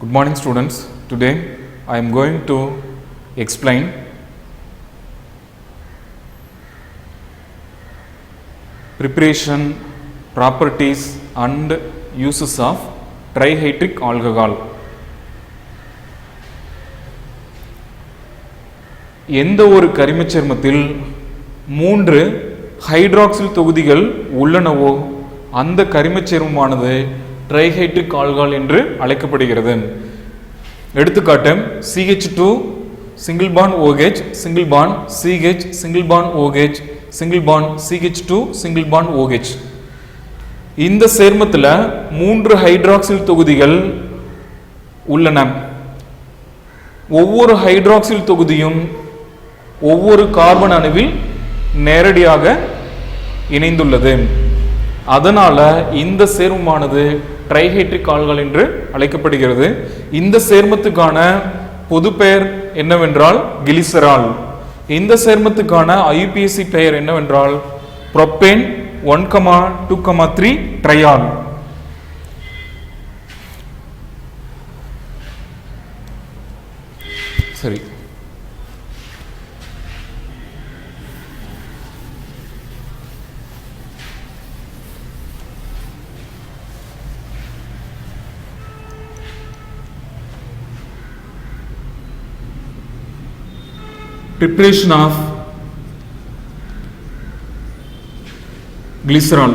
Good morning students. Today I am going to explain preparation, properties and uses of trihydric alcohol. எந்த ஒரு கரிமச் சேர்மத்தில் 3 hydroxyl தொகுதிகள் உள்ளனவோ அந்த கரிமச் சேர்மமானது trihydric alcohol என்று அழைக்கப்படுகிறது. எடுத்துக்காட்டு CH2 single bond OH single bond CH single bond OH single bond CH2 single bond OH. இந்த சேர்மத்தில் 3 hydroxyl தொகுதிகள் உள்ளன. ஒவ்வொரு ஹைட்ராக்சில் தொகுதியும் ஒவ்வொரு கார்பன் அணுவில் நேரடியாக இணைந்துள்ளது. அதனால இந்த சேர்மமானது ட்ரைஹைட்ரிக் ஆல்கஹால் என்று அழைக்கப்படுகிறது. இந்த சேர்மத்துக்கான பொது பெயர் என்னவென்றால் கிளிசரால். இந்த சேர்மத்துக்கான IUPAC பெயர் என்னவென்றால் புரோப்பேன் 1,2,3 ட்ரையால். சரி, preparation of glycerol.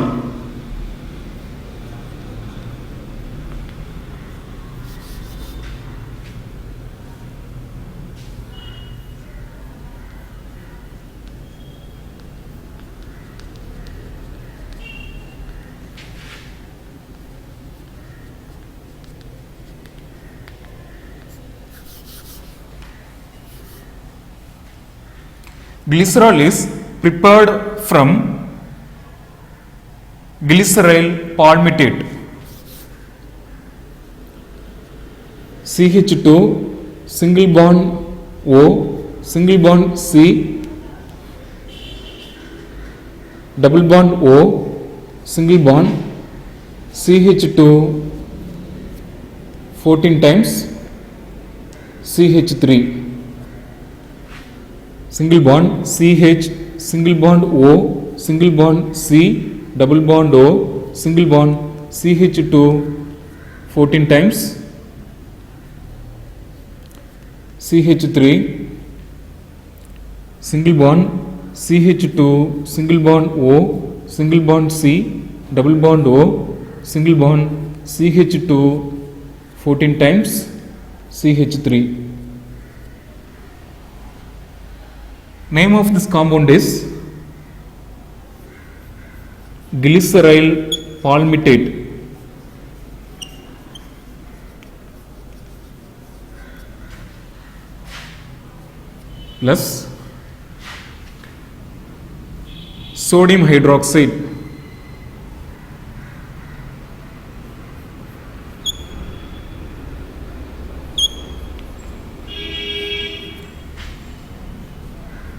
Glycerol is prepared from glyceryl palmitate. CH2 single bond O single bond C double bond O single bond CH2 14 times CH3 single bond CH single bond O single bond C double bond O single bond CH2 14 times CH3 single bond CH2 single bond O single bond C double bond O single bond CH2 14 times CH3. Name of this compound is glyceryl palmitate. Plus sodium hydroxide.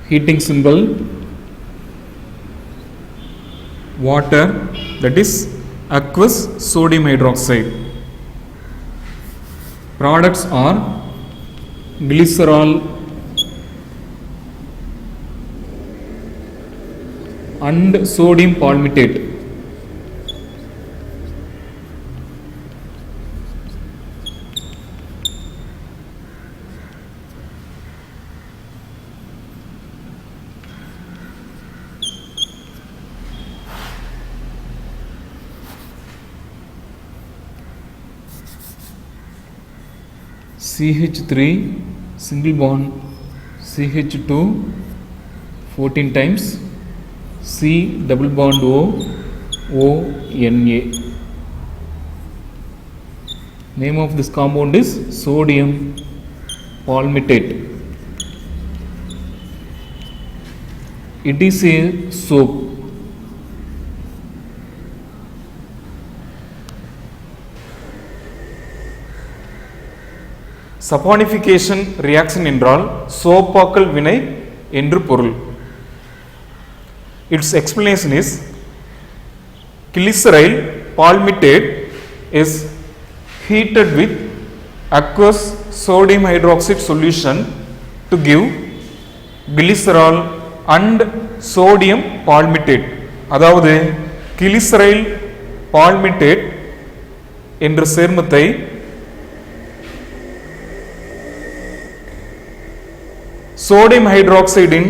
Heating symbol water, that is aqueous sodium hydroxide. Products are glycerol and sodium palmitate. CH3 single bond CH2 14 times C double bond O O N A. Name of this compound is sodium palmitate. It is a soap. Saponification reaction என்றால் சோப்பாக்கல் வினை என்று பொருள். Its explanation is glyceryl palmitate is heated with aqueous sodium hydroxide solution to give glycerol and sodium palmitate. அதாவது glyceryl palmitate என்ற சேர்மத்தை sodium ஹைட்ராக்சைடின்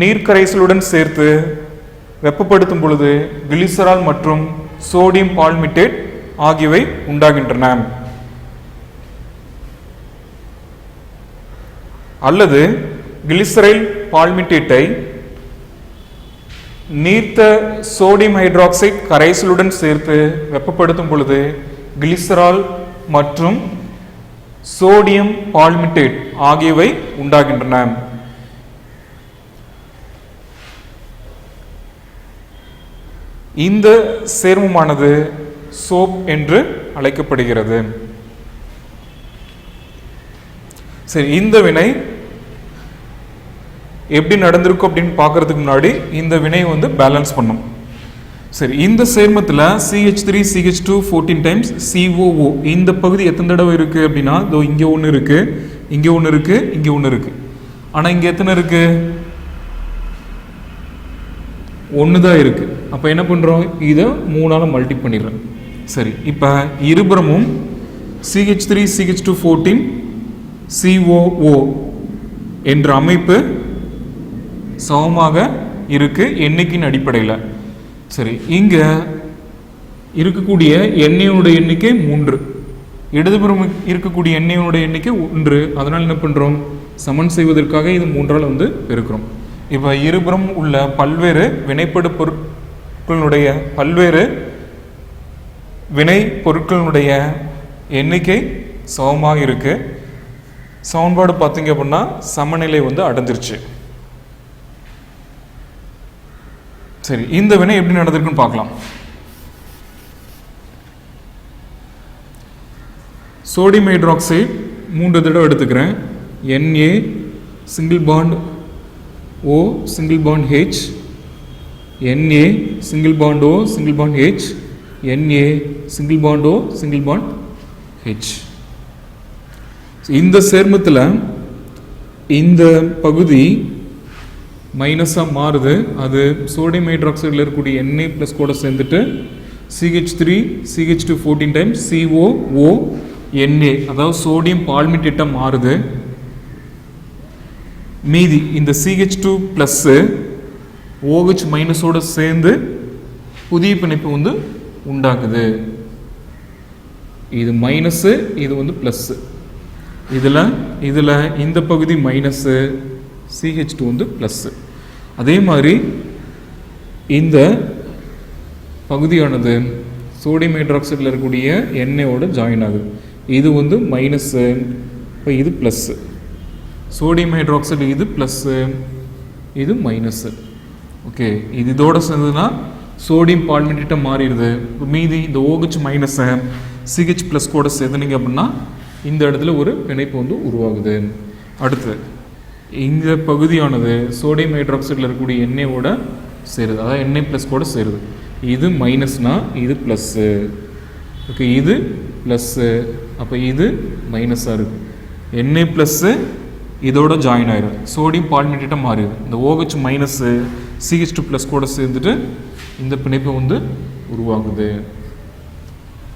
நீர்க்கரைசலுடன் சேர்த்து வெப்பப்படுத்தும் பொழுது glycerol மற்றும் sodium palmitate ஆகியவை உண்டாகின்றன. அல்லது கிளிசரைல் பால்மிட்டேட்டை நீர்த்த சோடியம் ஹைட்ராக்சைடு கரைசலுடன் சேர்த்து வெப்பப்படுத்தும் பொழுது கிளிசரால் மற்றும் சோடியம் பால்மிட்டேட் ஆகியவை உண்டாகின்றன. இந்த சேர்மமானது சோப் என்று அழைக்கப்படுகிறது. சரி, இந்த வினை எப்படி நடந்திருக்கும் அப்படின்னு பார்க்கறதுக்கு முன்னாடி இந்த வினையை வந்து பேலன்ஸ் பண்ணும். சரி, இந்த சேர்மத்தில் CH3 CH2 14 டைம்ஸ் COO இந்த பகுதி எத்தனை தடவை இருக்கு அப்படின்னா, இதோ இங்கே ஒன்று இருக்கு, இங்கே ஒன்று இருக்கு, இங்கே ஒன்று இருக்கு. ஆனால் இங்கே எத்தனை இருக்கு? ஒன்று தான் இருக்கு. அப்போ என்ன பண்ணுறோம்? இதை 3ஆல் மல்டி பண்ணிடுறோம். சரி, இப்போ இருபுறமும் CH3 CH2 14 COO என்ற அமைப்பு சமமாக இருக்கு எண்ணிக்கையின் அடிப்படையில். சரி, இங்க இருக்கக்கூடிய எண்ணெயோட எண்ணிக்கை 3, இடதுபுறம் இருக்கக்கூடிய எண்ணெயோட எண்ணிக்கை 1. அதனால் என்ன பண்றோம்? சமன் செய்வதற்காக இது 3ஆல் வந்து பெருக்கிறோம். இப்போ இருபுறம் உள்ள பல்வேறு வினைப்படு பொருட்களுடைய பல்வேறு வினை பொருட்களுடைய எண்ணிக்கை சமமாக இருக்கு. சமன்பாடு பார்த்தீங்க அப்படின்னா சமநிலை வந்து அடைஞ்சிருச்சு. சரி, இந்த வினை எப்படி நடந்திருக்குன்னு பார்க்கலாம். சோடியம் ஹைட்ராக்சைடு 3 தடவை எடுத்துக்கிறேன். Na single bond O single bond H, Na single bond O single bond H, Na single bond O single bond H. இந்த சேர்மத்தில் இந்த பகுதி மைனஸாக மாறுது. அது சோடியம் ஹைட்ராக்சைடில் இருக்கக்கூடிய Na ப்ளஸ் கூட சேர்ந்துட்டு CH3 CH2 14 times COO Na அதாவது சோடியம் பால்மிட்டேட்டாக மாறுது. மீதி இந்த CH2 ப்ளஸ் OH மைனஸோடு சேர்ந்து புதிய பிணைப்பு வந்து உண்டாக்குது. இது மைனஸு, இது வந்து ப்ளஸ்ஸு. இதில் இந்த பகுதி மைனஸு, CH2 வந்து ப்ளஸ்ஸு. அதே மாதிரி இந்த பகுதியானது சோடியம் ஹைட்ராக்சைடில் இருக்கக்கூடிய எண்ணெயோட ஜாயின் ஆகுது. இது வந்து மைனஸு, இப்போ இது ப்ளஸ்ஸு. சோடியம் ஹைட்ராக்சைடு இது ப்ளஸ்ஸு, இது மைனஸு. ஓகே, இது இதோட சேர்ந்ததுன்னா சோடியம் பால்மிட்டேட்டாக மாறிடுது. மீதி இந்த OH மைனஸை CH ப்ளஸ் கூட சேர்த்துனீங்க அப்படின்னா இந்த இடத்துல ஒரு பிணைப்பு வந்து உருவாகுது. அடுத்து இந்த பகுதியானது சோடியம் ஹைட்ராக்சைடில் இருக்கக்கூடிய எண்ணெயோட சேருது, அதாவது Na ப்ளஸ் கூட சேருது. இது மைனஸ்னா இது ப்ளஸ்ஸு. ஓகே, இது ப்ளஸ்ஸு, அப்போ இது மைனஸாக இருக்குது. Na ப்ளஸ்ஸு இதோட ஜாயின் ஆயிடும், சோடியம் பால்மிட்டேட்டாக மாறிடுது. இந்த OH மைனஸு CH2 ப்ளஸ் கூட சேர்ந்துட்டு இந்த பிணைப்பு வந்து உருவாகுது.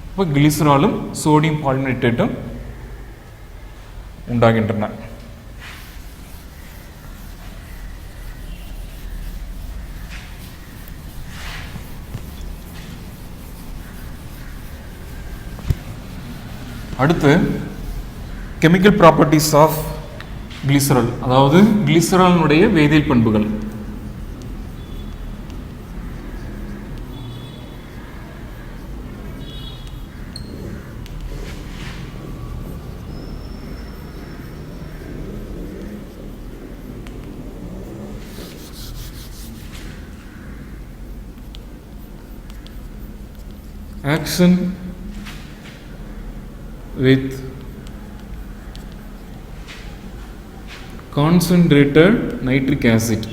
இப்போ கிளிசராலும் சோடியம் பால்மிட்டேட்டும் உண்டாகின்றன. அடுத்து கெமிக்கல் ப்ராப்பர்ட்டிஸ் ஆஃப் கிளிசரால், அதாவது கிளிசராலினுடைய வேதியியல் பண்புகள். Action with concentrated nitric acid.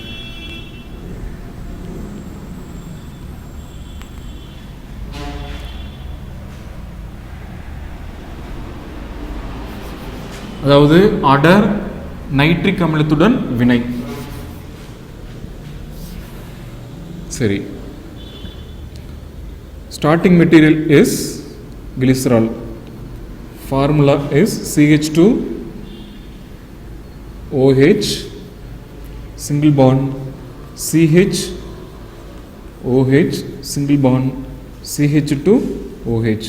அதாவது அடர் நைட்ரிக் அமிலத்துடன் வினை. சரி, starting material is glycerol. Formula is CH2OH single bond CH single bond CH2OH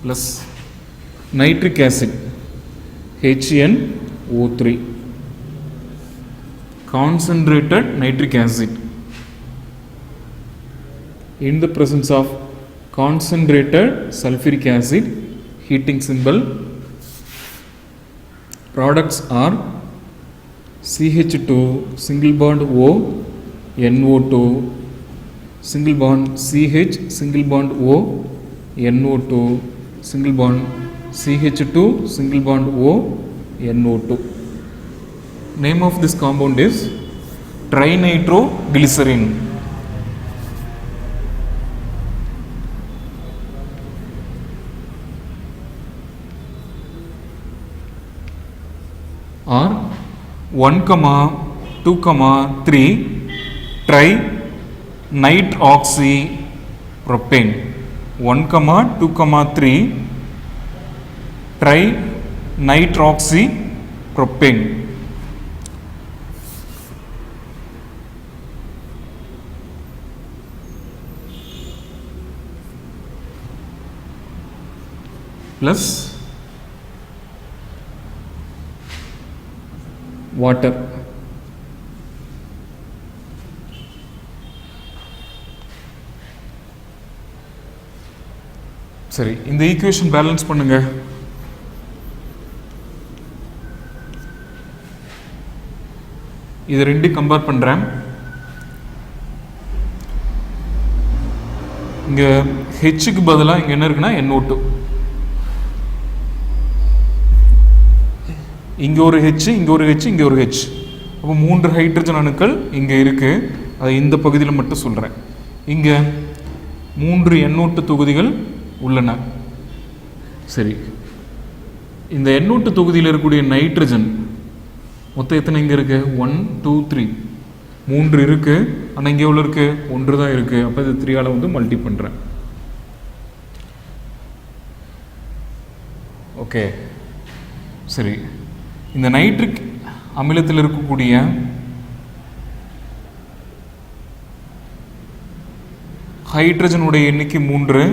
plus nitric acid HNO3, concentrated nitric acid. In the presence of concentrated sulfuric acid, heating symbol, products are CH2 single bond O NO2 single bond CH single bond O NO2 single bond CH2 single bond O NO2. Name of this compound is trinitroglycerin. Or 1, 2, 3 trinitroxypropane. 1, 2, 3 trinitroxypropane. Plus water. சரி, இந்த equation balance பண்ணுங்க. இது ரெண்டு compare பண்றேன். இங்க ஹெச்சுக்கு பதிலாக இங்க என்ன இருக்குன்னா NO2. இங்கே ஒரு ஹெச், இங்கே ஒரு ஹெச், இங்கே ஒரு ஹெச். அப்போ 3 ஹைட்ரஜன் அணுக்கள் இங்கே இருக்குது. அதை இந்த பகுதியில் மட்டும் சொல்கிறேன். இங்கே 3 NO2 தொகுதிகள் உள்ளன. சரி, இந்த NO2 தொகுதியில் இருக்கக்கூடிய நைட்ரஜன் மொத்தம் எத்தனை இங்கே இருக்குது? 1, 2, 3. 3 இருக்குது. ஆனால் இங்கே எவ்வளோ இருக்குது? 1 தான் இருக்குது. அப்போ இது 3ஆல் வந்து மல்டி பண்ணுறேன். ஓகே, சரி. இந்த நைட்ரிக் அமிலத்தில் இருக்கக்கூடிய ஹைட்ரஜனுடைய எண்ணிக்கை 3,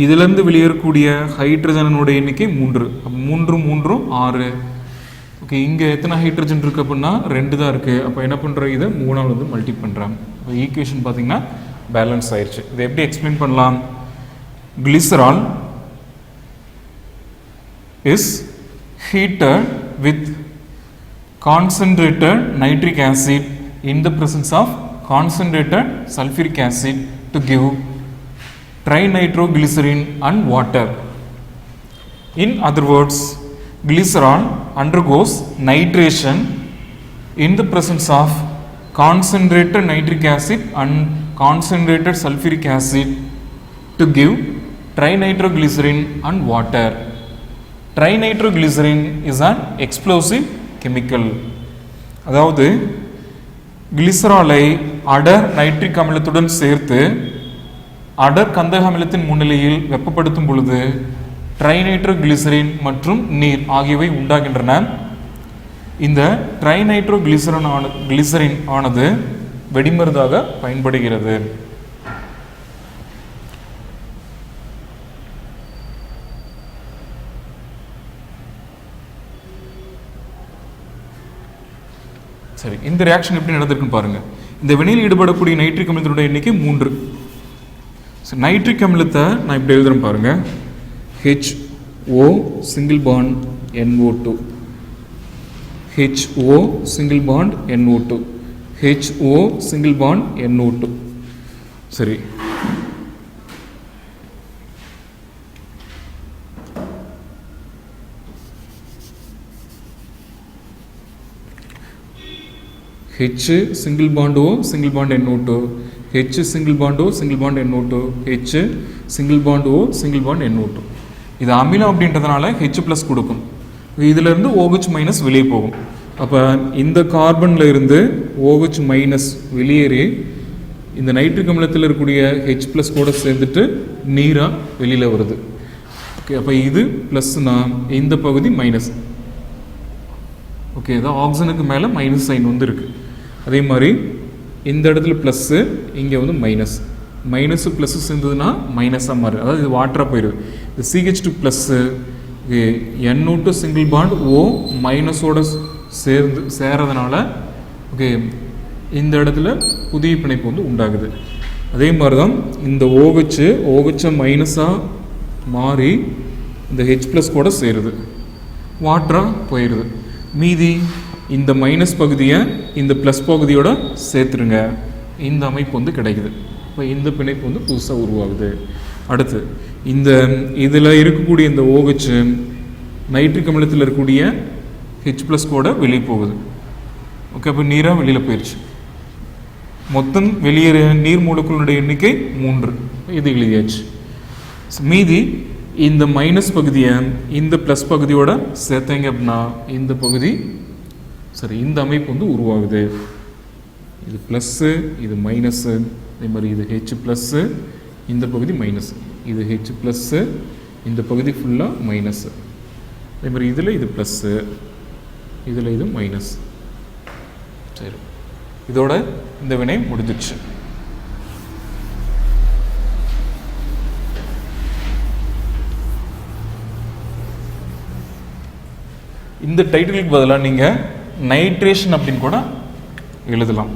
இதிலிருந்து வெளியேறக்கூடிய ஹைட்ரஜனுடைய எண்ணிக்கை 3. அப்போ 3, 3, 6. ஓகே, இங்கே எத்தனை ஹைட்ரஜன் இருக்குது அப்படின்னா 2 தான் இருக்குது. அப்போ என்ன பண்ணுறேன்? இதை 3ஆல் வந்து மல்டி பண்ணுறேன். இப்போ ஈக்குவேஷன் பார்த்தீங்கன்னா பேலன்ஸ் ஆயிடுச்சு. இதை எப்படி எக்ஸ்பிளைன் பண்ணலாம்? Glycerol is heated with concentrated nitric acid in the presence of concentrated sulfuric acid to give trinitroglycerin and water. In other words, glycerol undergoes nitration in the presence of concentrated nitric acid and concentrated sulfuric acid to give trinitroglycerin and water. Trinitroglycerin is an explosive chemical. அதாவது கிளிசராலை அடர் nitric அமிலத்துடன் சேர்த்து அடர் கந்தக அமிலத்தின் முன்னிலையில் வெப்பப்படுத்தும் பொழுது ட்ரைநைட்ரோகிளிசரின் மற்றும் நீர் ஆகியவை உண்டாகின்றன. இந்த ட்ரைநைட்ரோகிளிசரின் ஆனது வெடிமருந்தாக பயன்படுகிறது. சரி, இந்த ரியாக்ஷன் எப்படி நடந்திருக்குன்னு பாருங்க. இந்த வினையில் ஈடுபடக்கூடிய நைட்ரிக் அமிலத்தினுடைய எண்ணிக்கை 3. நைட்ரிக் அமிலத்தை நான் இப்படி எழுதுறேன் பாருங்க. HO single bond NO2, HO single bond NO2, HO single bond NO2. சரி, H single bond O single bond NO2, H single bond O single bond NO2, H single bond O single bond NO2. இது அமிலம் அப்படின்றதுனால H+ கொடுக்கும். இதிலிருந்து OH- வெளியே போகும். அப்போ இந்த கார்பனில் இருந்து OH- வெளியேறி இந்த நைட்ரிக் அமிலத்தில் இருக்கக்கூடிய H+ கூட சேர்ந்துட்டு நீராக வெளியில் வருது. ஓகே, அப்போ இது ப்ளஸ்னா இந்த பகுதி மைனஸ். ஓகே, இதான் ஆக்சிஜனுக்கு மேலே மைனஸ் சைன் வந்து இருக்குது. அதே மாதிரி இந்த இடத்துல ப்ளஸ்ஸு, இங்கே வந்து மைனஸ். மைனஸு ப்ளஸ்ஸு சேர்ந்ததுன்னா மைனஸாக மாறுது, அதாவது இது வாட்டராக போயிடுது. இது CH2 plus NO2 single bond O மைனஸோட சேரதுனால ஓகே இந்த இடத்துல புதிய பிணைப்பு வந்து உண்டாகுது. அதே மாதிரி தான் இந்த OH மைனஸாக மாறி இந்த H+ கூட சேருது, வாட்டராக போயிடுது. மீதி இந்த மைனஸ் பகுதியை இந்த ப்ளஸ் பகுதியோட சேர்த்துருங்க, இந்த அமைப்பு வந்து கிடைக்குது. இப்போ இந்த பிணைப்பு வந்து புதுசாக உருவாகுது. அடுத்து இந்த இதில் இருக்கக்கூடிய இந்த OH நைட்ரிக் அமிலத்தில் இருக்கக்கூடிய H+ கூட வெளியே போகுது. ஓகே, அப்போ நீராக வெளியில் போயிடுச்சு. மொத்தம் வெளியேற நீர் மூலக்கூறுடைய எண்ணிக்கை 3. இது எழுதியாச்சு. மீதி இந்த மைனஸ் பகுதியை இந்த ப்ளஸ் பகுதியோட சேர்த்தீங்க அப்படின்னா இந்த பகுதி இந்த அமைப்பு வந்து உருவாகுது. இது ப்ளஸ்ஸு, இது மைனஸ்ஸு, அதே மாதிரி இது H+, இந்த பகுதி மைனஸ், இது H+, இந்த பகுதி ஃபுல்லாக மைனஸ். அதே மாதிரி இதில் இது ப்ளஸ்ஸு, இதில் இது மைனஸ். சரி, இதோட இந்த வினை முடிஞ்சிடுச்சு. இந்த டைட்டிலுக்கு பதிலாக நீங்கள் நைட்ரேஷன் அப்படின்னு கூட எழுதலாம்.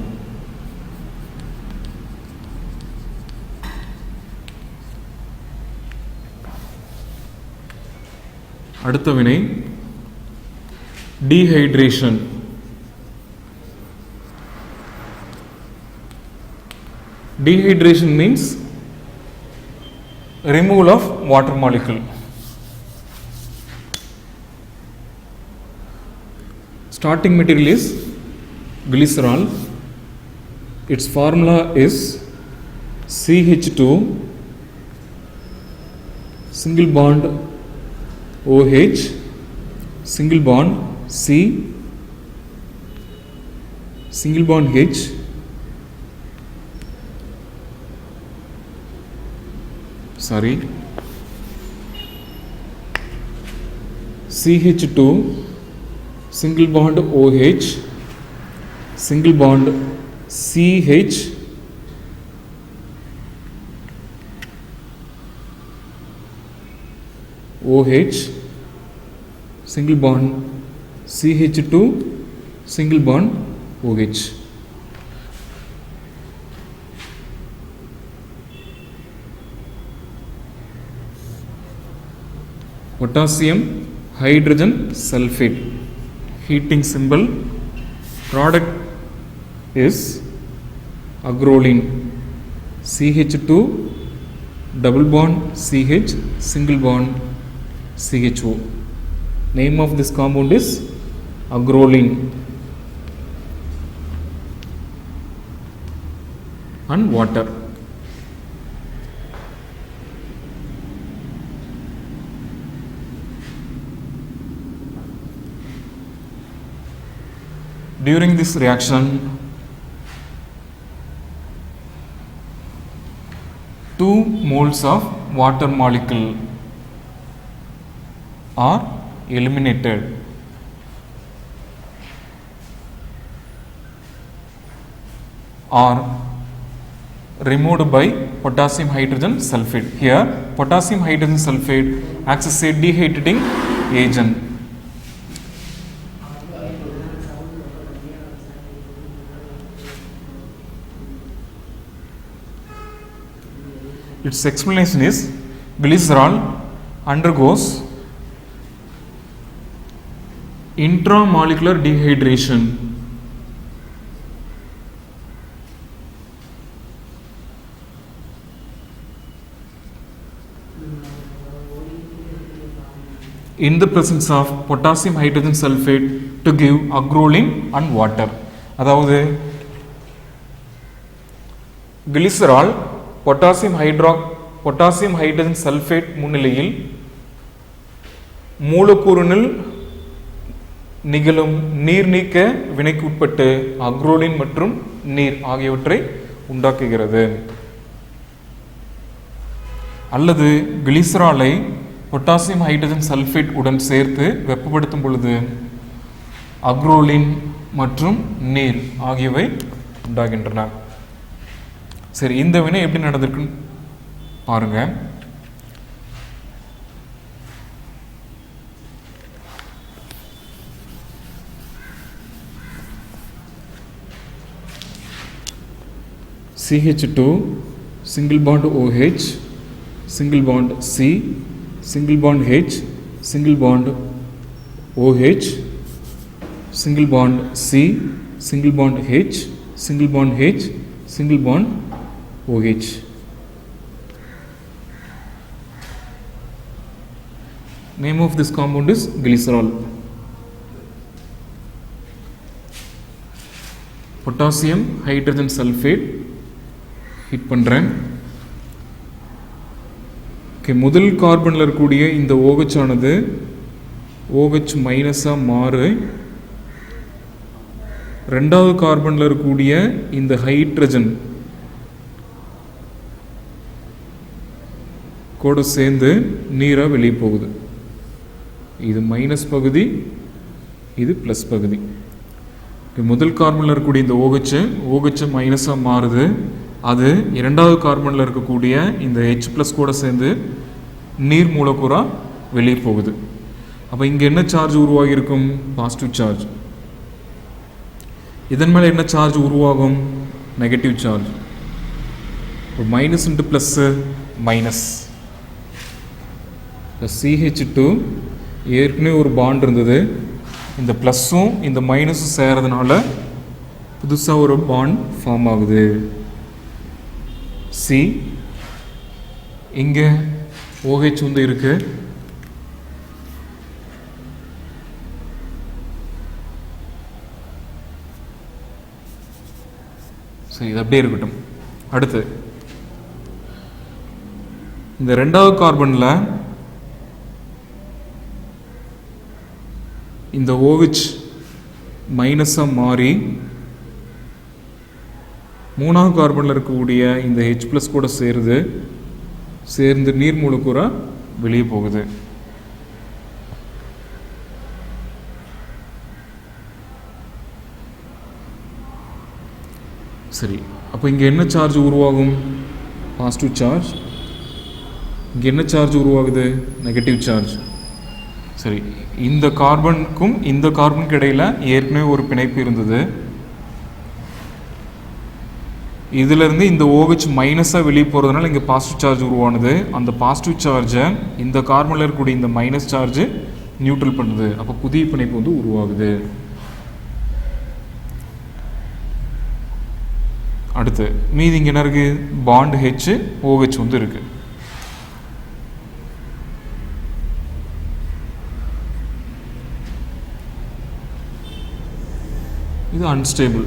அடுத்த வினை dehydration. Dehydration means removal of water molecule. Starting material is glycerol. Its formula is CH2 single bond OH single bond C single bond H CH2 single bond OH single bond CH OH single bond CH2 single bond OH. Potassium hydrogen sulfate, heating symbol, product is agrolene, CH2 double bond CH single bond CHO. Name of this compound is agrolene. And water. During this reaction, 2 moles of water molecule are eliminated. Or removed by potassium hydrogen sulfate. Here potassium hydrogen sulfate acts as a dehydrating agent. Its explanation is glycerol undergoes intramolecular dehydration. In the presence of potassium hydrogen sulfate to give agrolene and water. அதாவது glycerol potassium hydrogen sulfate முன்னிலையில் மூலக்கூறினுள் நிகழும் நீர் நீக்க வினைக்கு உட்பட்டு acrolein மற்றும் நீர் ஆகியவற்றை உண்டாக்குகிறது. அல்லது கிளிசராலை பொட்டாசியம் ஹைட்ரஜன் சல்ஃபேட் உடன் சேர்த்து வெப்பப்படுத்தும் பொழுது அக்ரோலின் மற்றும் நீர் ஆகியவை உண்டாகின்றன. சரி, இந்த வினை எப்படி நடந்திருக்குன்னு பாருங்க. CH2 single bond OH, single bond C, single bond H, single bond OH, single bond C, single bond H, single bond H, single bond OH. Name of this compound is glycerol. Potassium hydrogen sulfate hit பண்ணுறேன். Okay, முதல் கார்பனில் இருக்கக்கூடிய இந்த OH ஆனது OH மைனஸாக மாறு ரெண்டாவது கார்பனில் இருக்கக்கூடிய இந்த ஹைட்ரஜன் கூட சேர்ந்து நீராக வெளியே போகுது. இது மைனஸ் பகுதி, இது ப்ளஸ் பகுதி. முதல் கார்பனில் இருக்கக்கூடிய இந்த OH மைனஸாக மாறுது. அது இரண்டாவது கார்பனில் இருக்கக்கூடிய இந்த H+ கூட சேர்ந்து நீர் மூலக்கூறாக வெளியே போகுது. அப்போ இங்கே என்ன சார்ஜ் உருவாகியிருக்கும்? Positive charge. இதன் மேலே என்ன சார்ஜ் உருவாகும்? Negative charge. Minus into plus minus. CH2 ஏற்கனவே ஒரு பாண்ட் இருந்தது. இந்த ப்ளஸ்ஸும் இந்த மைனஸும் சேரதுனால புதுசாக ஒரு பாண்ட் ஃபார்ம் ஆகுது. C, இங்கே OH வந்து இருக்கு. சரி, இது அப்படியே இருக்கட்டும். அடுத்து இந்த ரெண்டாவது கார்பனில் இந்த OH மைனஸாக மாறி மூணாவது கார்பனில் இருக்கக்கூடிய இந்த H+ கூட சேர்ந்து நீர் மூலக்கூறாக வெளியே போகுது. சரி, அப்போ இங்கே என்ன சார்ஜ் உருவாகும்? Positive charge. இங்கே என்ன சார்ஜ் உருவாகுது? Negative charge. சரி, இந்த கார்பனுக்கும் இந்த கார்பனுக்கு இடையில் ஏற்கனவே ஒரு பிணைப்பு இருந்தது. இதிலிருந்து இந்த OH மைனஸாக வெளியே போகிறதுனால இங்கே பாசிட்டிவ் சார்ஜ் உருவானது. அந்த பாசிட்டிவ் சார்ஜை இந்த கார்பனில் இருக்கக்கூடிய இந்த மைனஸ் சார்ஜ் நியூட்ரல் பண்ணுது. அப்போ புதிய பிணைப்பு வந்து உருவாகுது. அடுத்து மீதி இங்கே என்ன இருக்குது? பாண்ட் H, OH வந்து இருக்கு. இது அன்ஸ்டேபிள்.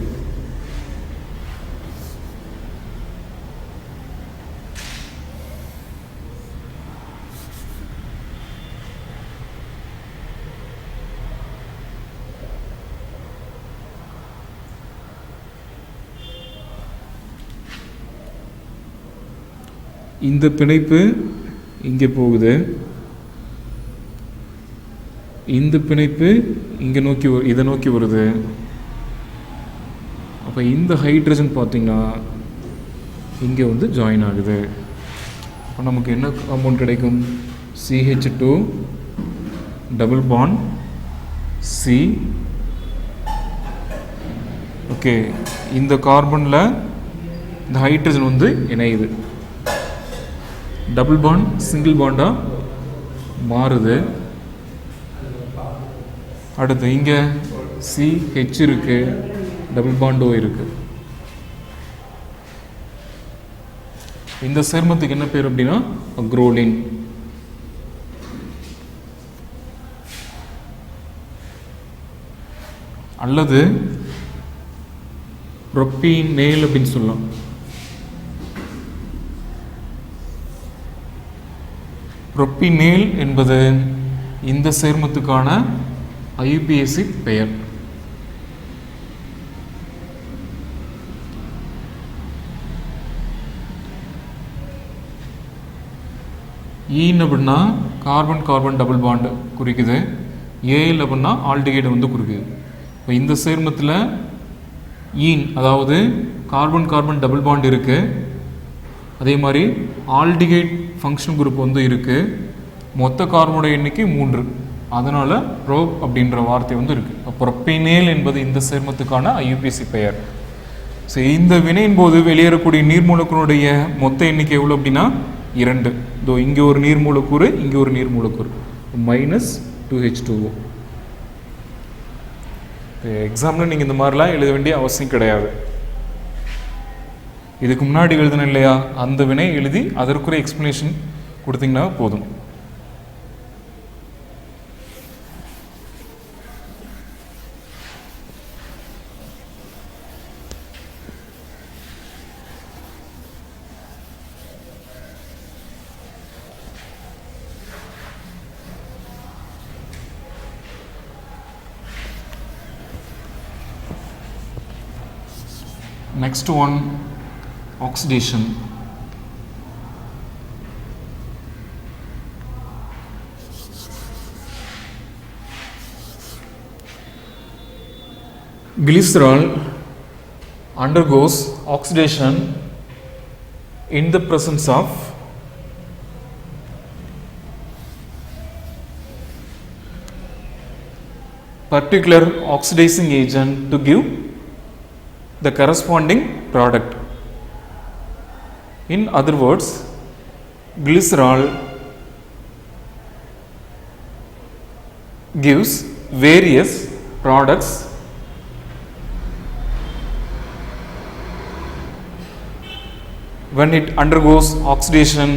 இந்த பிணைப்பு இங்கே போகுது. இந்த பிணைப்பு இங்கே இதை நோக்கி வருது. அப்போ இந்த ஹைட்ரஜன் பார்த்திங்கன்னா இங்கே வந்து ஜாயின் ஆகுது. அப்போ நமக்கு என்ன காம்பவுண்ட் கிடைக்கும்? CH2 double bond C. Okay, இந்த கார்பனில் இந்த ஹைட்ரஜன் வந்து இணையுது. டபுள் பாண்ட் சிங்கிள் பாண்டாக மாறுது. அடுத்து இங்கே CH இருக்கு, டபுள் பாண்ட் O இருக்கு. இந்த சேர்மத்துக்கு என்ன பேர் அப்படின்னா அக்ரோலின். அல்லது புரோப்பீனேல் அப்படின்னு சொல்லலாம். புரோப்பீனேல் என்பது இந்த சேர்மத்துக்கான ஐயுபிஏசி பெயர். ஈன் அப்படின்னா கார்பன் கார்பன் டபுள் பாண்டு குறிக்குது. ஏஎல் அப்படின்னா ஆல்டிகைடு வந்து குறிக்குது. இப்போ இந்த சேர்மத்தில் ஈன் அதாவது கார்பன் கார்பன் டபுள் பாண்ட் இருக்குது. அதே மாதிரி ஆல்டிகைட் ஃபங்க்ஷன் குரூப் வந்து இருக்குது. மொத்த கார்பனோட எண்ணிக்கை 3. அதனால் ப்ரோப் அப்படின்ற வார்த்தை வந்து இருக்குது. ப்ரோப்பேனேல் என்பது இந்த சேர்மத்துக்கான ஐயுபிஏசி பெயர். ஸோ இந்த வினையின் போது வெளியேறக்கூடிய நீர் மூலக்கூறுடைய மொத்த எண்ணிக்கை எவ்வளோ அப்படின்னா 2. இதோ இங்கே ஒரு நீர் மூலக்கூறு, இங்கே ஒரு நீர் மூலக்கூறு, -2H2O. எக்ஸாமில் நீங்கள் இந்த மாதிரிலாம் எழுத வேண்டிய அவசியம் கிடையாது. இதுக்கு முன்னாடி எழுதணும் இல்லையா, அந்த வினை எழுதி அதற்குரிய எக்ஸ்ப்ளனேஷன் கொடுத்தீங்கன்னா போதும். Next one, oxidation. Glycerol undergoes oxidation in the presence of particular oxidizing agent to give the corresponding product. In other words, glycerol gives various products when it undergoes oxidation.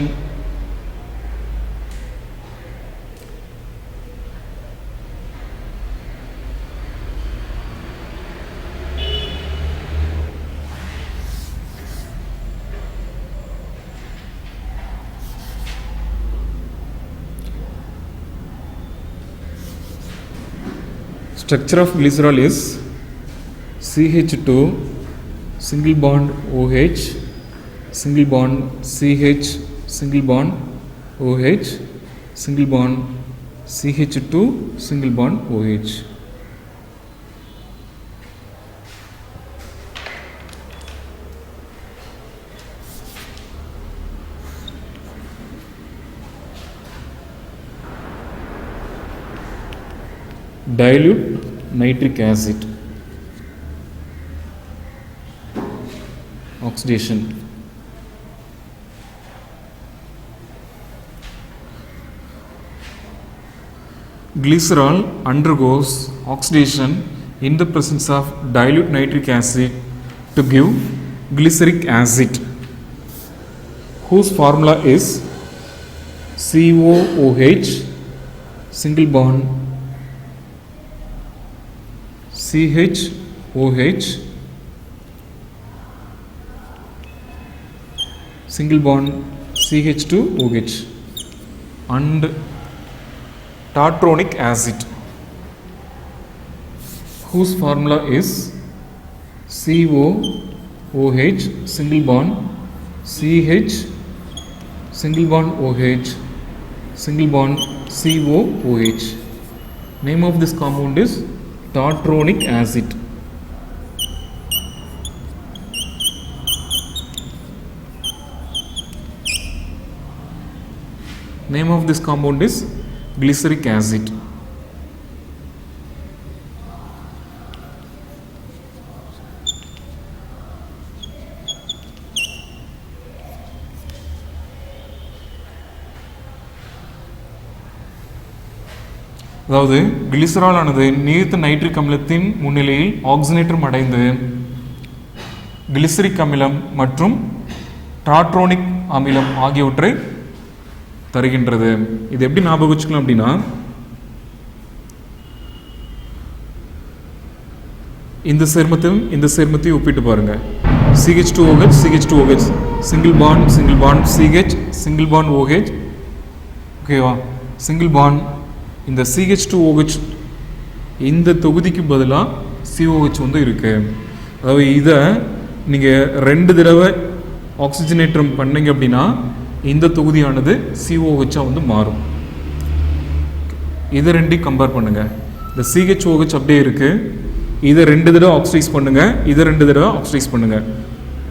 Structure of glycerol is CH2 single bond OH single bond CH single bond OH single bond CH2 single bond OH. Dilute nitric acid. Oxidation. Glycerol undergoes oxidation in the presence of dilute nitric acid to give glyceric acid, whose formula is COOH single bond CHOH single bond CH2OH and tartronic acid, whose formula is COOH single bond CH single bond OH single bond COOH. Name of this compound is tartronic acid. Name of this compound is glyceric acid. அதாவது glycerol ஆனது நீர்த்த nitric அமிலத்தின் முன்னிலையில் ஆக்சிஜனேற்றம் அடைந்து glyceric அமிலம் மற்றும் tartronic அமிலம் ஆகியவற்றை தருகின்றது. இது எப்படி ஞாபகம் வச்சுக்கலாம் அப்படின்னா, இந்த சேர்மத்தையும் ஒப்பிட்டு பாருங்க. CH2OH CH2OH single bond CH single bond OH, ஓகேவா, சிங்கிள் பாண்ட் இந்த CH2OH இந்த தொகுதிக்கு பதிலாக COH வந்து இருக்குது. அதாவது இதை நீங்கள் 2 தடவை ஆக்சிஜனேற்றம் பண்ணிங்க அப்படின்னா இந்த தொகுதியானது COH-ஆக வந்து மாறும். இதை ரெண்டையும் கம்பேர் பண்ணுங்கள். இந்த CHOH அப்படியே இருக்குது, இதை 2 தடவை ஆக்சிடைஸ் பண்ணுங்கள், இதை 2 தடவை ஆக்சிடைஸ் பண்ணுங்கள்.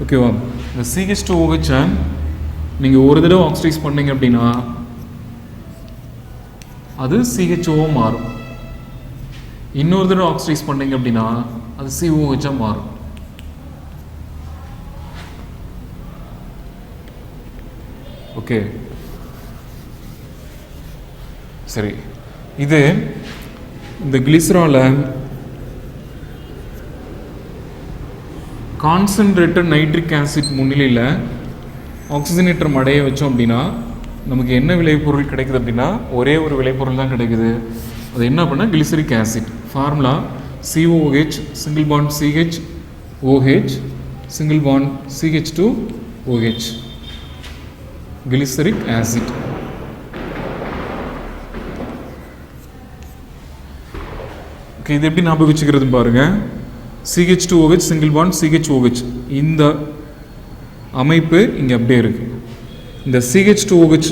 ஓகேவா? இந்த CH2OH-ஐ நீங்கள் ஒரு தடவை ஆக்சிடைஸ் பண்ணிங்க அப்படின்னா அது CHO மாறும். இன்னொரு தடவை ஆக்சிடைஸ் பண்ணிங்க அப்படின்னா அது COH-ஆக மாறும். ஓகே, சரி. இது இந்த கிளிசராலில் கான்சன்ட்ரேட்டட் நைட்ரிக் ஆசிட் முன்னிலையில் ஆக்சிஜனேற்றம் அடைய வச்சோம் அப்படின்னா நமக்கு என்ன விளைபொருள் கிடைக்குது அப்படின்னா ஒரே ஒரு விளைபொருள் தான் கிடைக்குது. அது என்ன அப்படின்னா glyceric acid. Formula COOH single bond CHOH single bond CH2OH glyceric acid. Okay, இது எப்படி ஞாபகம் வச்சுக்கிறது பாருங்க. CH2OH சிங்கிள் பாண்ட் CHOH இந்த அமைப்பு இங்கே அப்படியே இருக்கு. இந்த CH2OH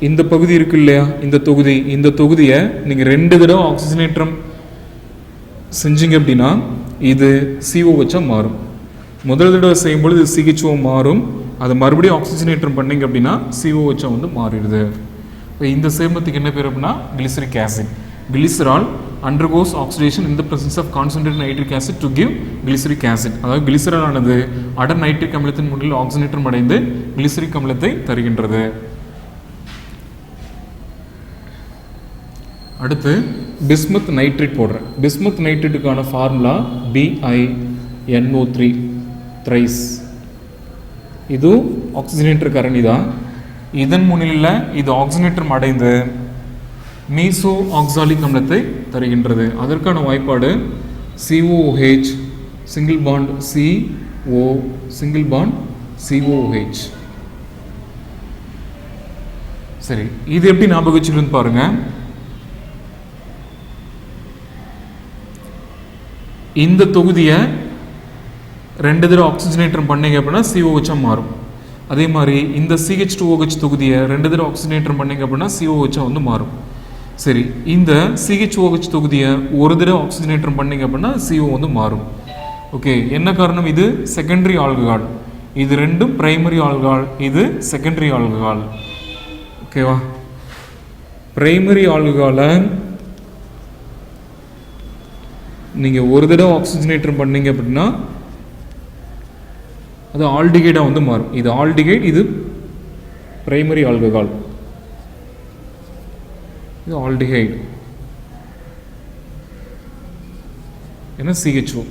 இந்த பகுதி இருக்கு இல்லையா, இந்த தொகுதியை நீங்கள் 2 தடவை ஆக்சிஜனேற்றம் செஞ்சீங்க அப்படின்னா இது COH-ஆக மாறும். முதல் தடவை செய்யும்போது இது CHO மாறும், அதை மறுபடியும் ஆக்சிஜனேற்றம் பண்ணிங்க அப்படின்னா COH-ஆக வந்து மாறிடுது. இந்த சேர்மத்துக்கு என்ன பேர் அப்படின்னா glyceric acid. Glycerol undergoes oxidation in the presence of concentrated nitric acid to give glyceric acid. அதாவது கிளிசரால் ஆனது அடர் நைட்ரிக் அமிலத்தின் முன்னிலையில் ஆக்சிஜனேற்றம் அடைந்து கிளிசரிக் அமிலத்தை தருகின்றது. அடுத்து பிஸ்மத் நைட்ரேட் போடுறேன். பிஸ்மத் நைட்ரேட்டுக்கான ஃபார்முலா BiNO3 த்ரைஸ். இது ஆக்சிஜனேட்டர் கரணி தான். இதன் முன்னிலையில் இது ஆக்சிஜனேற்றம் அடைந்து மீசோ ஆக்சாலிக் அமிலத்தை தருகின்றது. அதற்கான வாய்ப்பாடு COOH single bond CO single bond COOH. சரி, இது எப்படி ஞாபகம் வச்சுக்கணும்னு பாருங்க. இந்த தொகுதியை 2 தடவை ஆக்சிஜனேற்றம் பண்ணீங்க அப்படின்னா COH-ஆக மாறும். அதே மாதிரி இந்த CH2OH தொகுதியை 2 தடவை ஆக்சிஜனேற்றம் பண்ணீங்க அப்படின்னா COH-ஆக வந்து மாறும். சரி, இந்த CHOH தொகுதியை ஒரு தடவை ஆக்சிஜனேற்றம் பண்ணிங்க அப்படின்னா CO வந்து மாறும். ஓகே, என்ன காரணம்? இது செகண்டரி ஆல்கஹால், இது ரெண்டும் பிரைமரி ஆல்கஹால், இது செகண்டரி ஆல்கஹால். ஓகேவா? பிரைமரி ஆல்கஹாலை நீங்கள் ஒரு தடவை ஆக்சிஜனேற்றம் பண்ணீங்க அப்படின்னா அது ஆல்டிகைடாக வந்து மாறும். இது ஆல்டிகைட், இது பிரைமரி ஆல்கஹால், இது ஆல்டிஹைடு. ஏன்னா CHO,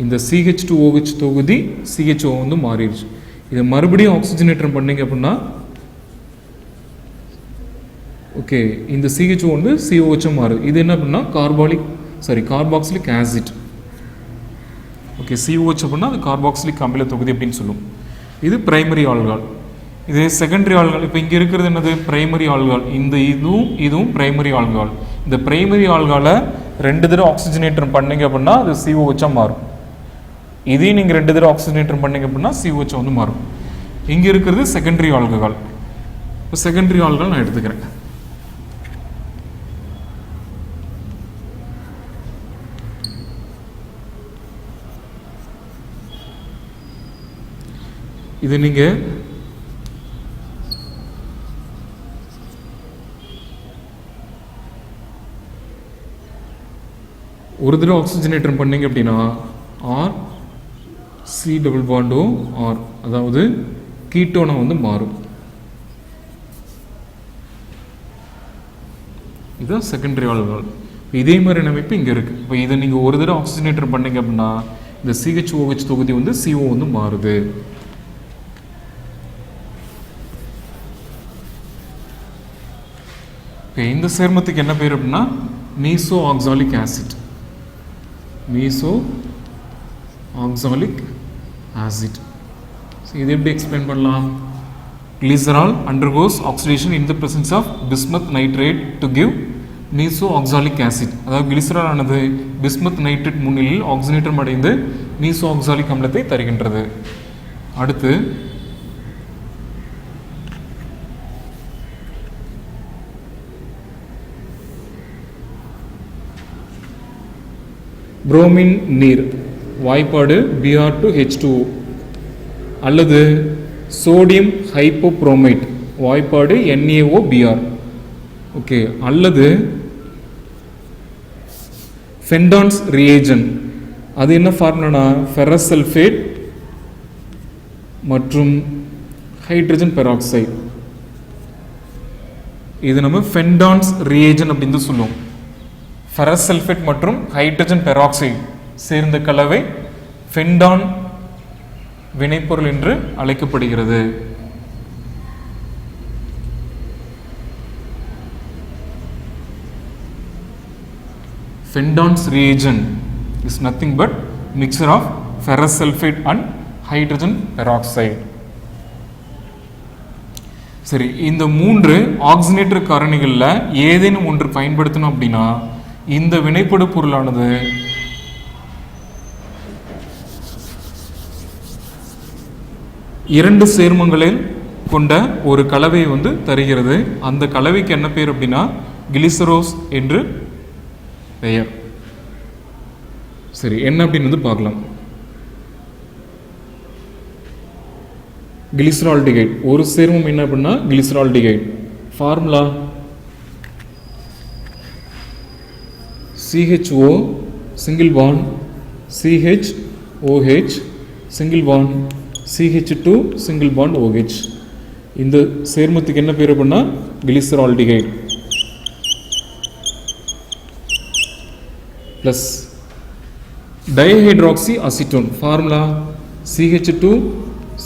இந்த CH2OH தொகுதி CHO வந்து மாறிடுச்சு. இதை மறுபடியும் ஆக்சிஜனேற்றம் பண்ணிங்க அப்படின்னா ஓகே இந்த CHO வந்து COH மாறுது. இது என்ன அப்படின்னா கார்பாக்சிலிக் ஆசிட். ஓகே, COH அப்படின்னா அது கார்பாக்சிலிக் அமில தொகுதி அப்படின்னு சொல்லும். இது பிரைமரி ஆல்கஹால், இது செகண்டரி ஆல்கஹால். இப்போ இங்கே இருக்கிறது என்னது? Primary alcohol. இந்த இதுவும் பிரைமரி ஆல்கஹால். இந்த பிரைமரி ஆல்கஹாலை 2 தடவை ஆக்சிஜனேற்றம் பண்ணிங்க அப்படின்னா அது COH-ஆக மாறும். இதையும் நீங்கள் 2 தடவை ஆக்சிஜனேற்றம் பண்ணிங்க அப்படின்னா COH வந்து மாறும். இங்கே இருக்கிறது செகண்டரி ஆல்கஹால். இப்போ செகண்டரி ஆல்கஹால் நான் எடுத்துக்கிறேன். இது நீங்கள் ஒரு தடவை ஆக்சிஜனேற்றம் பண்ணிங்க அப்படின்னா RC+R, அதாவது கீட்டோனா வந்து மாறும். இதுதான் செகண்டரி ஆல்கஹால். இதே மாதிரி அமைப்பு இங்கே இருக்குது. இப்போ இதை நீங்கள் ஒரு தடவை ஆக்சிஜனேற்றம் பண்ணிங்க அப்படின்னா இந்த CHOH தொகுதி வந்து CO வந்து மாறுது. இந்த சேர்மத்துக்கு என்ன பேர் அப்படின்னா meso oxalic acid. Meso oxalic acid. இது எப்படி எக்ஸ்பிளைன் பண்ணலாம்? glycerol undergoes oxidation in the presence of bismuth nitrate to give mesoxalic acid. அதாவது கிளிசரால் ஆனது பிஸ்மத் நைட்ரேட் முன்னிலையில் ஆக்சிஜனேற்றம் அடைந்து மீசோஆக்சாலிக் அமிலத்தை தருகின்றது. அடுத்து புரோமின் நீர் வாய்ப்பாடு Br2H2O அல்லது சோடியம் ஹைப்போப்ரோமைட் வாய்ப்பாடு NaOBr. ஓகே, அல்லது ஃபெண்டான்ஸ் ரியேஜன், அது என்ன ஃபார்முலானா ஃபெரஸ் சல்ஃபேட் மற்றும் ஹைட்ரஜன் பெராக்சைடு. இது நம்ம ஃபெண்டான்ஸ் ரியேஜன் அப்படின்னு சொல்லுவோம். ஃபெரஸ் சல்ஃபேட் மற்றும் ஹைட்ரஜன் பெராக்சைடு சேர்ந்த கலவை ஃபெண்டான் வினைப்பொருள் என்று அழைக்கப்படுகிறது. Fendon's reagent is nothing but mixture of ferrous sulfate and hydrogen peroxide. சரி, இந்த மூன்று ஆக்சிஜனேட்டர் காரணிகளில் ஏதேனும் ஒன்று பயன்படுத்தணும் அப்படின்னா இந்த வினைப்படு பொருளானது இரண்டு சேர்மங்களில் கொண்ட ஒரு கலவையை தருகிறது. அந்த கலவைக்கு என்ன பேர் அப்படின்னா கிளிசரோஸ் என்று பெயர். சரி, என்ன அப்படின்னு பார்க்கலாம். கிளிசரால்டிகைட், ஒரு சேர்மம் என்ன அப்படின்னா glyceraldehyde. Formula CHO single bond CHOH single bond CH2 single bond OH. இந்த சேர்மத்துக்கு என்ன பேர் அப்படின்னா glyceraldehyde. plus dihydroxy acetone, formula CH2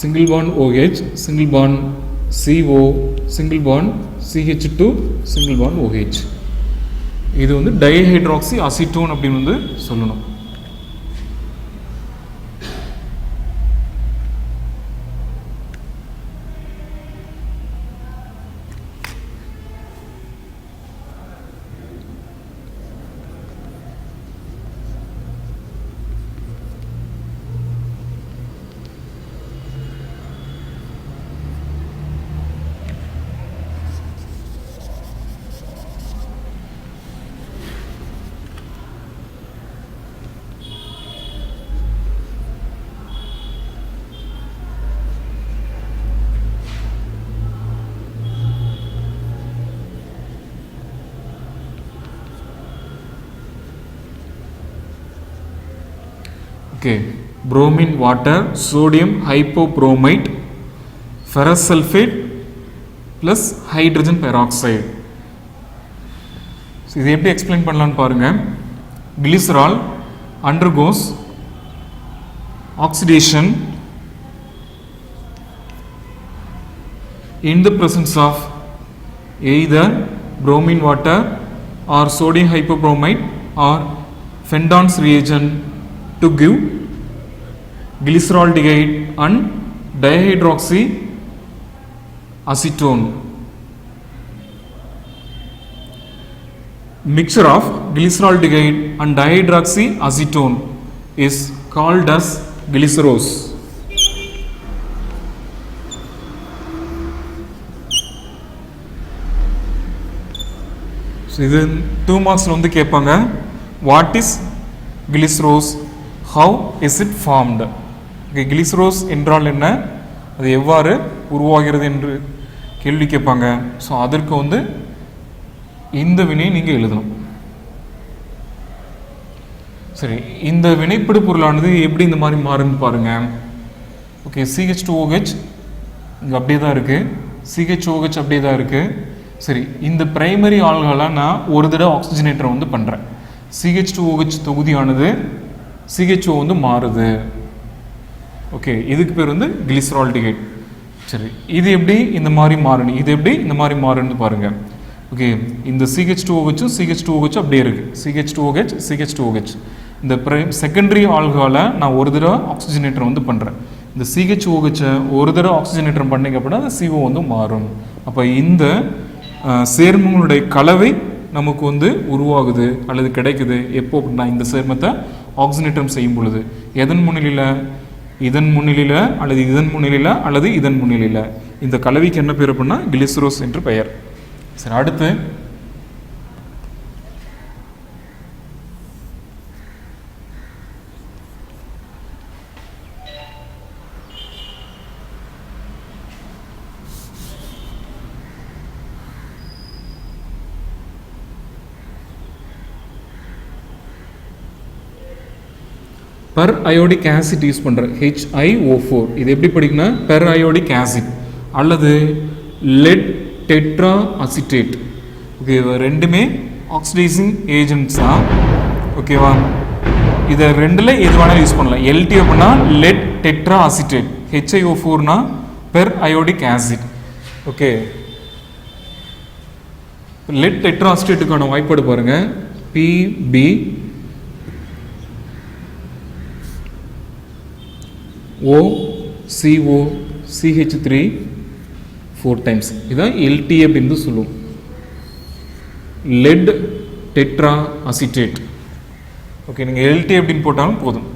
single bond OH single bond CO single bond CH2 single bond OH. இது dihydroxy acetone அப்படின்னு சொல்லணும். Okay, bromine water, sodium hypobromite, ferrous sulfate plus hydrogen peroxide. So இதை எப்படி explain பண்ணலாம்னு பாருங்க. Glycerol undergoes oxidation in the presence of either bromine water or sodium hypobromite or Fendon's reagent to give glyceraldehyde and dihydroxy acetone. Mixture of glyceraldehyde and dihydroxy acetone is called as glycerose. So இது 2 marks கேட்பாங்க. What is glycerose? How is it formed? Okay, glycerose என்றால் என்ன, அது எவ்வாறு உருவாகிறது என்று கேள்வி கேட்பாங்க. ஸோ அதற்கு இந்த வினையை நீங்கள் எழுதணும். சரி, இந்த வினைப்படு பொருளானது எப்படி இந்த மாதிரி மாறுன்னு பாருங்க. ஓகே, CH2OH இங்கே அப்படியே தான் இருக்குது, CHOH அப்படியே தான் இருக்குது. சரி, இந்த பிரைமரி ஆல்கஹாலாக நான் ஒரு தடவை ஆக்சிஜனேட்டரை பண்ணுறேன். CH2OH தொகுதியானது CHO மாறுது. ஓகே, இதுக்கு பேர் கிளிசரால்டிகைட். சரி, இது எப்படி இந்த மாதிரி மாறணும், இது எப்படி இந்த மாதிரி மாறுன்னு பாருங்கள். ஓகே, இந்த CH2OH அப்படியே இருக்குது. CH2OH இந்த செகண்டரி ஆல்கஹாலை நான் ஒரு தடவை ஆக்சிஜனேட்டரை பண்ணுறேன். இந்த CHOH ஒரு தடவை ஆக்சிஜனேற்றம் பண்ணிங்க அப்படின்னா அந்த CO வந்து மாறும். அப்போ இந்த சேர்மங்களுடைய கலவை நமக்கு வந்து உருவாகுது அல்லது கிடைக்குது எப்போ அப்படின்னா இந்த சேர்மத்தை ஆக்சிஜனேற்றம் செய்யும் பொழுது எதன் முன்னிலையில், இதன் முன்னிலையில் அல்லது இதன் முன்னிலையில் அல்லது இதன் முன்னிலையில். இந்த கலவைக்கு என்ன பேர் அப்படின்னா கிளிசரோஸ் என்று பெயர். சரி, அடுத்து பெர் அயோடிக் ஆசிட் யூஸ் பண்ணுறேன், HiO4. இது எப்படி படிக்கணும்னா பெர் அயோடிக் ஆசிட் அல்லது லெட் டெட்ரா அசிட்டேட். ஓகே, ரெண்டுமே ஆக்சிடைசிங் ஏஜென்ட்ஸ் தான். ஓகேவா, இதை ரெண்டில் எது வேணாலும் யூஸ் பண்ணலாம். LT அப்படின்னா லெட் டெட்ரா அசிட்டேட், HiO4னா periodic acid. Okay, lead tetra அசிட்டேட்டுக்கான வாய்ப்பாடு பாருங்க, PB OCO CH3 4 times. இதான் LT அப்படின்னு சொல்லுவோம், லெட் டெட்ரா அசிட்டேட். ஓகே, நீங்கள் LT அப்படின்னு போட்டாலும் போதும்.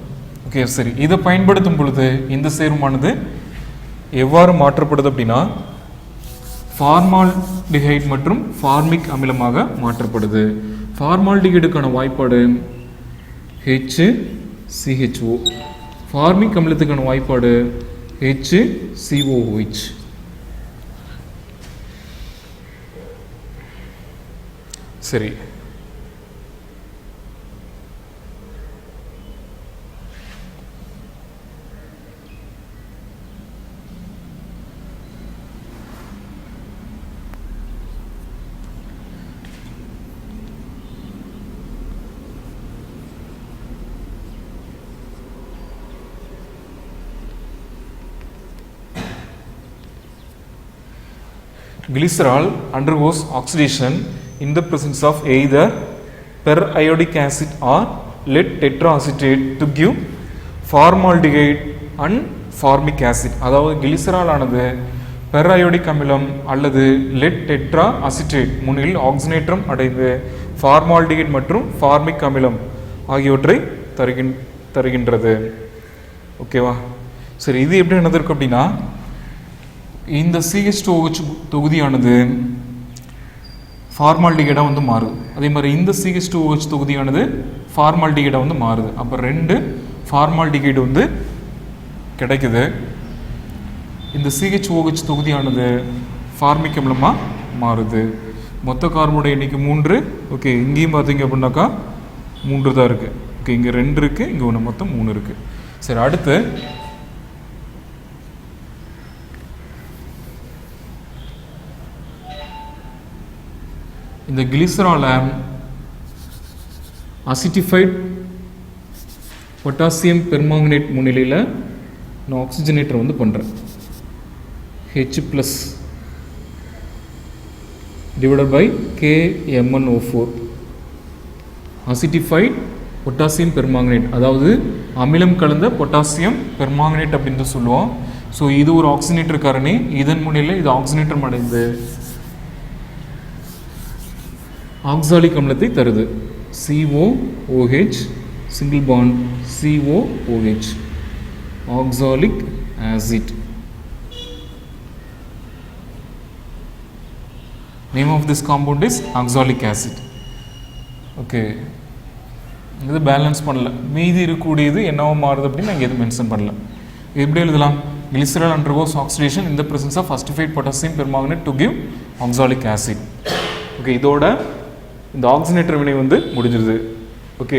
ஓகே, சரி. இதை பயன்படுத்தும் பொழுது இந்த சேர்மமானது எவ்வாறு மாற்றப்படுது அப்படின்னா ஃபார்மால்டிஹைட் மற்றும் ஃபார்மிக் அமிலமாக மாற்றப்படுது. ஃபார்மால்டிஹைடுக்கான வாய்ப்பாடு HCHO, ஃபார்மிக் அமிலத்துக்கான வாய்ப்பாடு HCOOH. சரி, glycerol undergoes oxidation in the presence of either periodic acid or lead tetraacetate to give formaldehyde and formic acid. அதாவது கிளிசரால் ஆனது பெர்அயோடிக் அமிலம் அல்லது லெட் டெட்ரா அசிட்டேட் முன்னில் ஆக்சிஜனேற்றம் அடைந்து ஃபார்மால்டிஹைட் மற்றும் ஃபார்மிக் அமிலம் ஆகியவற்றை தருகின்றது. ஓகேவா, சரி. இது எப்படி நடந்திருக்கு அப்படின்னா இந்த CH2OH தொகுதியானது ஃபார்மால்டிஹைடாக வந்து மாறுது. அதே மாதிரி இந்த CH2OH தொகுதியானது ஃபார்மால்டிஹைடாக வந்து மாறுது. அப்போ ரெண்டு ஃபார்மால்டிஹைடு வந்து கிடைக்குது. இந்த CHOH தொகுதியானது ஃபார்மிக் அமிலமாக மாறுது. மொத்த கார்பனோட எண்ணிக்கை 3. ஓகே, இங்கேயும் பார்த்தீங்க அப்படின்னாக்கா 3 தான் இருக்குது. ஓகே, இங்கே 2 இருக்குது, இங்கே ஒன்று, மொத்தம் 3 இருக்குது. சரி, அடுத்து இந்த கிளிசரால அசிட்டிஃபைட் பொட்டாசியம் பெர்மாங்கனேட் முன்னிலையில் நான் ஆக்சிஜனேட்டர் வந்து பண்ணுறேன். H+ divided by KMnO4 acidified potassium permanganate, அதாவது அமிலம் கலந்த பொட்டாசியம் பெர்மாங்கனேட் அப்படின்னு சொல்லுவோம். ஸோ இது ஒரு ஆக்சிஜனேட்டர் காரணி. இதன் முன்னிலையில் இது ஆக்சிஜனேற்றம் அடைந்து ஆக்சாலிக் அமிலத்தை தருது. COOH single bond COOH, oxalic acid. Name of this compound is oxalic acid. Okay, இது பேலன்ஸ் பண்ணல, மீதி இருக்கக்கூடியது என்னவோ மாறுது அப்படின்னு நாங்கள் எதுவும் மென்ஷன் பண்ணல. எப்படி எழுதலாம்? Glycerol undergoes oxidation in the presence of acidified potassium permanganate to give oxalic acid. Okay, இதோட இந்த ஆக்சிஜனேட்டர் வினை வந்து முடிஞ்சிருது. ஓகே,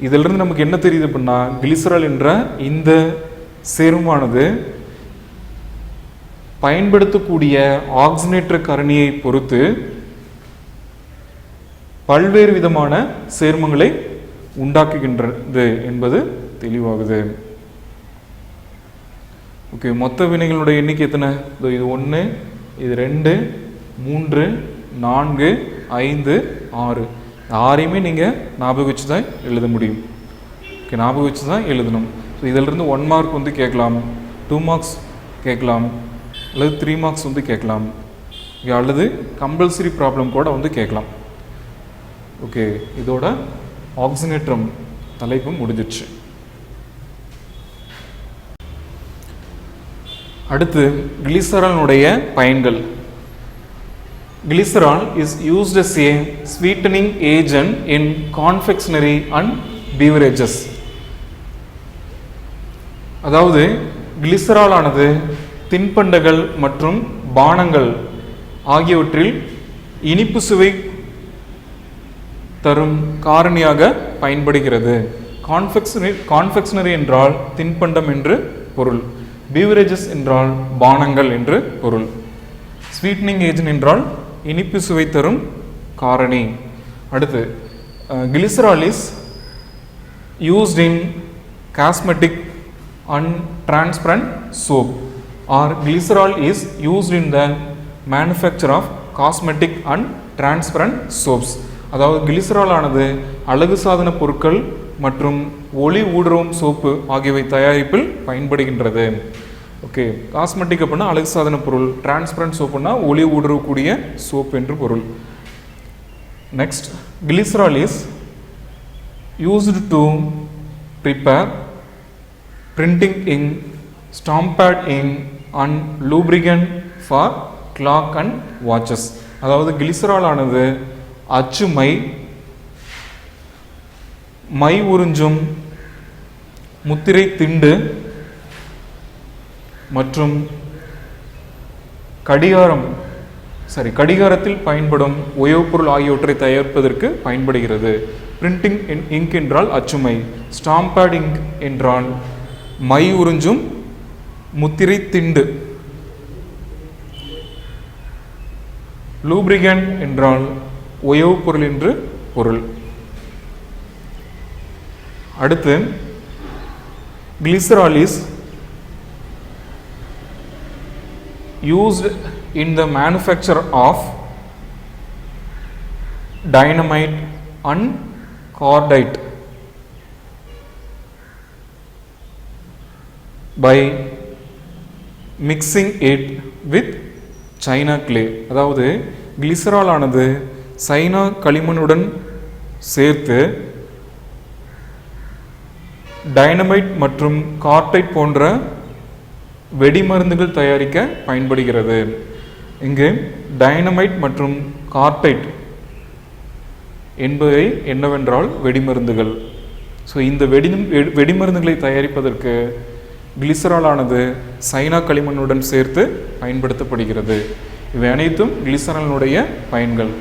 இதிலிருந்து நமக்கு என்ன தெரியுது அப்படின்னா கிளிசரால் என்ற இந்த சேர்மமானது பயன்படுத்தக்கூடிய ஆக்சிஜனேட்டர் காரணியை பொறுத்து பல்வேறு விதமான சேர்மங்களை உண்டாக்குகின்றது என்பது தெளிவாகுது. ஓகே, மொத்த வினைகளுடைய எண்ணிக்கை எத்தனை? இது 1, இது 2, 3, 4, 5, 6. 6ஐயுமே நீங்கள் ஞாபகம் வச்சு தான் எழுத முடியும். ஓகே, ஞாபகம் வச்சு தான் எழுதணும். ஸோ இதிலிருந்து 1 மார்க் வந்து கேட்கலாம். 2 மார்க்ஸ் கேட்கலாம், அல்லது 3 மார்க்ஸ் வந்து கேட்கலாம், அல்லது கம்பல்சரி ப்ராப்ளம் கூட வந்து கேட்கலாம். ஓகே, இதோட ஆக்சினேட்ரம் தலைப்பு முடிஞ்சிடுச்சு. அடுத்து கிளிசராலுடைய பயன்கள். Glycerol is used as a sweetening agent in confectionery and beverages. அதாவது கிளிசரால் ஆனது தின்பண்டங்கள் மற்றும் பானங்கள் ஆகியவற்றில் இனிப்பு சுவை தரும் காரணியாக பயன்படுகிறது. கான்ஃபெக்ஷனரி என்றால் தின்பண்டம் என்று பொருள், பீவரேஜஸ் என்றால் பானங்கள் என்று பொருள், ஸ்வீட்னிங் ஏஜென்ட் என்றால் இனிப்பு சுவை தரும் காரணி. அடுத்து glycerol is used in cosmetic and transparent soap or glycerol is used in the manufacture of cosmetic and transparent soaps. அதாவது கிளிசரால் ஆனது அழகு சாதன பொருட்கள் மற்றும் ஒளி ஊடுருவும் சோப்பு ஆகியவை தயாரிப்பில் பயன்படுகின்றது. ஓகே, காஸ்மெட்டிக் அப்படின்னா அழகு சாதன பொருள், டிரான்ஸ்பரண்ட் சோப்புனா ஒளி ஊடுருவக்கூடிய சோப் என்று பொருள். Next, glycerol is used to prepare printing ink, stamp bad ink and lubricant for clock and watches. அதாவது கிளிசரால் ஆனது அச்சு மை உறிஞ்சும் முத்திரை திண்டு மற்றும் கடிகாரத்தில் பயன்படும் உயவுப்பொருள் ஆகியவற்றை தயாரிப்பதற்கு பயன்படுகிறது. பிரிண்டிங் இங்க் என்றால் அச்சுமை, ஸ்டாம்ப் பேட் இங்க் என்றால் மை உறிஞ்சும் முத்திரை திண்டு, லூப்ரிகன்ட் என்றால் உயவுப்பொருள் என்று பொருள். அடுத்து, glycerol is used in the manufacture of dynamite and cordite by mixing it with china clay. அதாவது கிளிசரால் ஆனது சைனா களிமண்ணுடன் சேர்த்து டைனமைட் மற்றும் கார்டைட் போன்ற வெடிமருந்துகள் தயாரிக்க பயன்படுகிறது. இங்கு டைனமைட் மற்றும் கார்டைட் என்பவை என்னவென்றால் வெடிமருந்துகள். ஸோ இந்த வெடிமருந்துகளை தயாரிப்பதற்கு கிளிசரால் ஆனது சைனா களிமண்ணுடன் சேர்த்து பயன்படுத்தப்படுகிறது. இவை அனைத்தும் கிளிசராலினுடைய பயன்கள்.